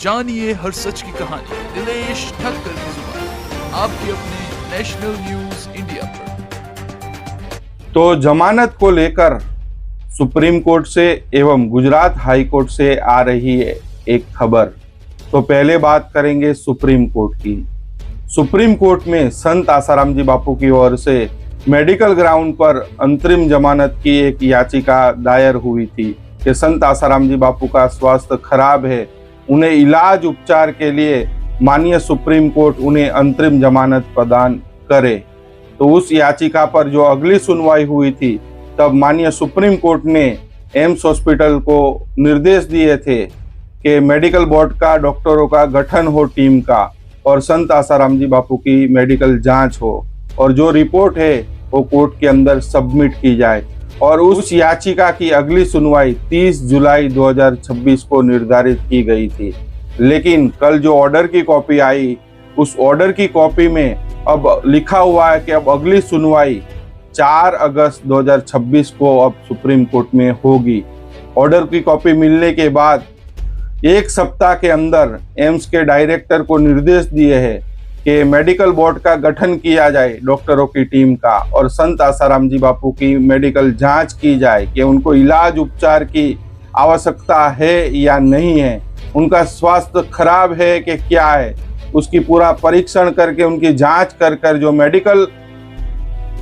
जानिए हर सच की कहानी दिनेश ठक्कर की जुबान आपके अपने नेशनल न्यूज इंडिया पर। तो जमानत को लेकर सुप्रीम कोर्ट से एवं गुजरात हाई कोर्ट से आ रही है एक खबर। तो पहले बात करेंगे सुप्रीम कोर्ट की। सुप्रीम कोर्ट में संत आसाराम जी बापू की ओर से मेडिकल ग्राउंड पर अंतरिम जमानत की एक याचिका दायर हुई थी कि संत आसाराम जी बापू का स्वास्थ्य खराब है, उन्हें इलाज उपचार के लिए माननीय सुप्रीम कोर्ट उन्हें अंतरिम जमानत प्रदान करे। तो उस याचिका पर जो अगली सुनवाई हुई थी, तब माननीय सुप्रीम कोर्ट ने एम्स हॉस्पिटल को निर्देश दिए थे कि मेडिकल बोर्ड का डॉक्टरों का गठन हो टीम का, और संत आसाराम जी बापू की मेडिकल जांच हो, और जो रिपोर्ट है वो कोर्ट के अंदर सबमिट की जाए। और उस याचिका की अगली सुनवाई 30 जुलाई 2026 को निर्धारित की गई थी। लेकिन कल जो ऑर्डर की कॉपी आई, उस ऑर्डर की कॉपी में अब लिखा हुआ है कि अब अगली सुनवाई 4 अगस्त 2026 को अब सुप्रीम कोर्ट में होगी। ऑर्डर की कॉपी मिलने के बाद एक सप्ताह के अंदर एम्स के डायरेक्टर को निर्देश दिए हैं कि मेडिकल बोर्ड का गठन किया जाए डॉक्टरों की टीम का, और संत आसाराम जी बापू की मेडिकल जांच की जाए कि उनको इलाज उपचार की आवश्यकता है या नहीं है, उनका स्वास्थ्य खराब है कि क्या है, उसकी पूरा परीक्षण करके उनकी जांच कर जो मेडिकल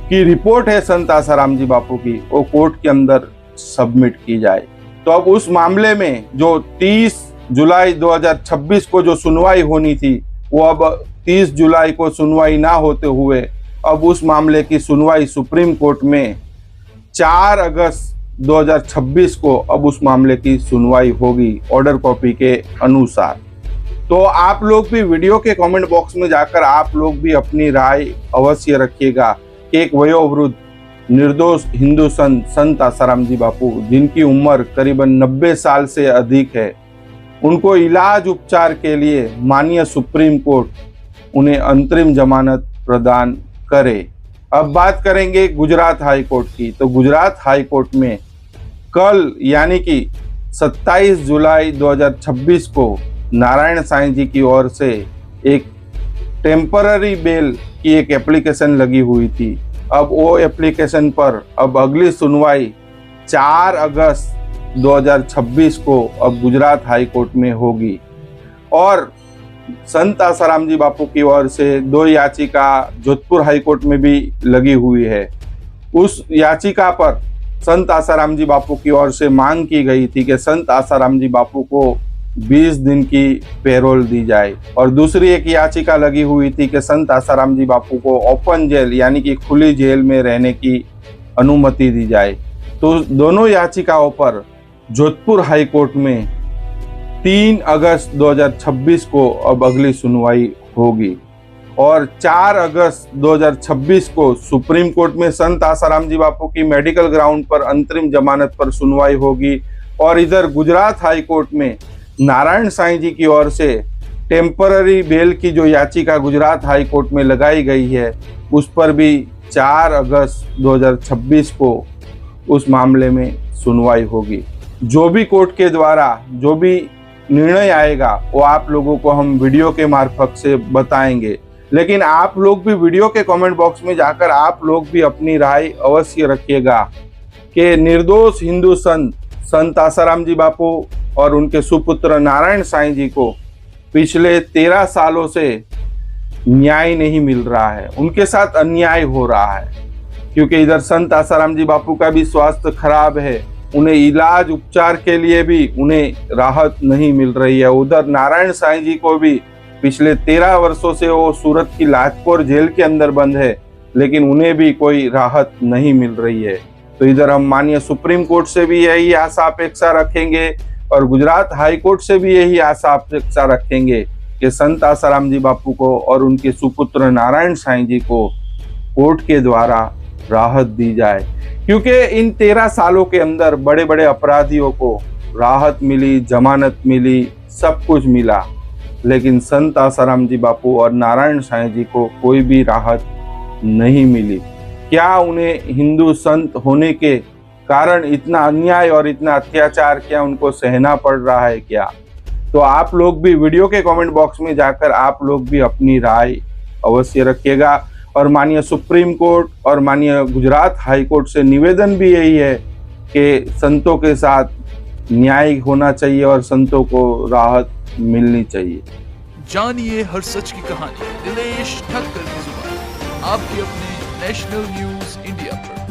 की रिपोर्ट है संत आसाराम जी बापू की, वो कोर्ट के अंदर सबमिट की जाए। तो अब उस मामले में जो 30 जुलाई 2026 को जो सुनवाई होनी थी, वो अब 30 जुलाई को सुनवाई ना होते हुए अब उस मामले की सुनवाई सुप्रीम कोर्ट में 4 अगस्त 2026 को अब उस मामले की सुनवाई होगी ऑर्डर कॉपी के अनुसार। तो आप लोग भी वीडियो के कमेंट बॉक्स में जाकर आप लोग भी अपनी राय अवश्य रखिएगा कि एक वयोवृद्ध निर्दोष हिंदू संत आसाराम जी बापू, जिनकी उम्र करीबन 90 साल से अधिक है, उनको इलाज उपचार के लिए माननीय सुप्रीम कोर्ट उन्हें अंतरिम जमानत प्रदान करे। अब बात करेंगे गुजरात हाई कोर्ट की। तो गुजरात हाई कोर्ट में कल यानी कि 27 जुलाई 2026 को नारायण साईं जी की ओर से एक टेम्पररी बेल की एक एप्लीकेशन लगी हुई थी। अब वो एप्लीकेशन पर अब अगली सुनवाई 4 अगस्त 2026 को अब गुजरात हाई कोर्ट में होगी। और संत आसाराम जी बापू की ओर से 2 याचिका जोधपुर हाई कोर्ट में भी लगी हुई है। उस याचिका पर संत आसाराम जी बापू की ओर से मांग की गई थी कि संत आसाराम जी बापू को 20 दिन की पैरोल दी जाए, और दूसरी एक याचिका लगी हुई थी कि संत आसाराम जी बापू को ओपन जेल यानी कि खुली जेल में रहने की अनुमति दी जाए। तो दोनों याचिकाओं पर जोधपुर हाई कोर्ट में 3 अगस्त 2026 को अब अगली सुनवाई होगी, और 4 अगस्त 2026 को सुप्रीम कोर्ट में संत आसाराम जी बापू की मेडिकल ग्राउंड पर अंतरिम जमानत पर सुनवाई होगी। और इधर गुजरात हाई कोर्ट में नारायण साईं जी की ओर से टेम्पररी बेल की जो याचिका गुजरात हाई कोर्ट में लगाई गई है, उस पर भी 4 अगस्त 2026 को उस मामले में सुनवाई होगी। जो भी कोर्ट के द्वारा जो भी निर्णय आएगा वो आप लोगों को हम वीडियो के मार्फत से बताएंगे। लेकिन आप लोग भी वीडियो के कमेंट बॉक्स में जाकर आप लोग भी अपनी राय अवश्य रखिएगा कि निर्दोष हिंदू संत आसाराम जी बापू और उनके सुपुत्र नारायण साईं जी को पिछले 13 सालों से न्याय नहीं मिल रहा है, उनके साथ अन्याय हो रहा है। क्योंकि इधर संत आसाराम जी बापू का भी स्वास्थ्य खराब है, उन्हें इलाज उपचार के लिए भी उन्हें राहत नहीं मिल रही है। उधर नारायण साईं जी को भी पिछले 13 वर्षों से वो सूरत की लाजपुर जेल के अंदर बंद है, लेकिन उन्हें भी कोई राहत नहीं मिल रही है। तो इधर हम माननीय सुप्रीम कोर्ट से भी यही आशा अपेक्षा रखेंगे, और गुजरात हाई कोर्ट से भी यही आशा अपेक्षा रखेंगे कि संत आसाराम जी बापू को और उनके सुपुत्र नारायण साईं जी को कोर्ट के द्वारा राहत दी जाए। क्योंकि इन 13 सालों के अंदर बड़े बड़े अपराधियों को राहत मिली, जमानत मिली, सब कुछ मिला, लेकिन संत आसाराम जी बापू और नारायण साईं जी को कोई भी राहत नहीं मिली। क्या उन्हें हिंदू संत होने के कारण इतना अन्याय और इतना अत्याचार क्या उनको सहना पड़ रहा है क्या? तो आप लोग भी वीडियो के कमेंट बॉक्स में जाकर आप लोग भी अपनी राय अवश्य रखिएगा। और माननीय सुप्रीम कोर्ट और माननीय गुजरात हाई कोर्ट से निवेदन भी यही है कि संतों के साथ न्याय होना चाहिए और संतों को राहत मिलनी चाहिए। जानिए हर सच की कहानी दिनेश ठक्कर की जुबान, आपके अपने नेशनल न्यूज इंडिया पर।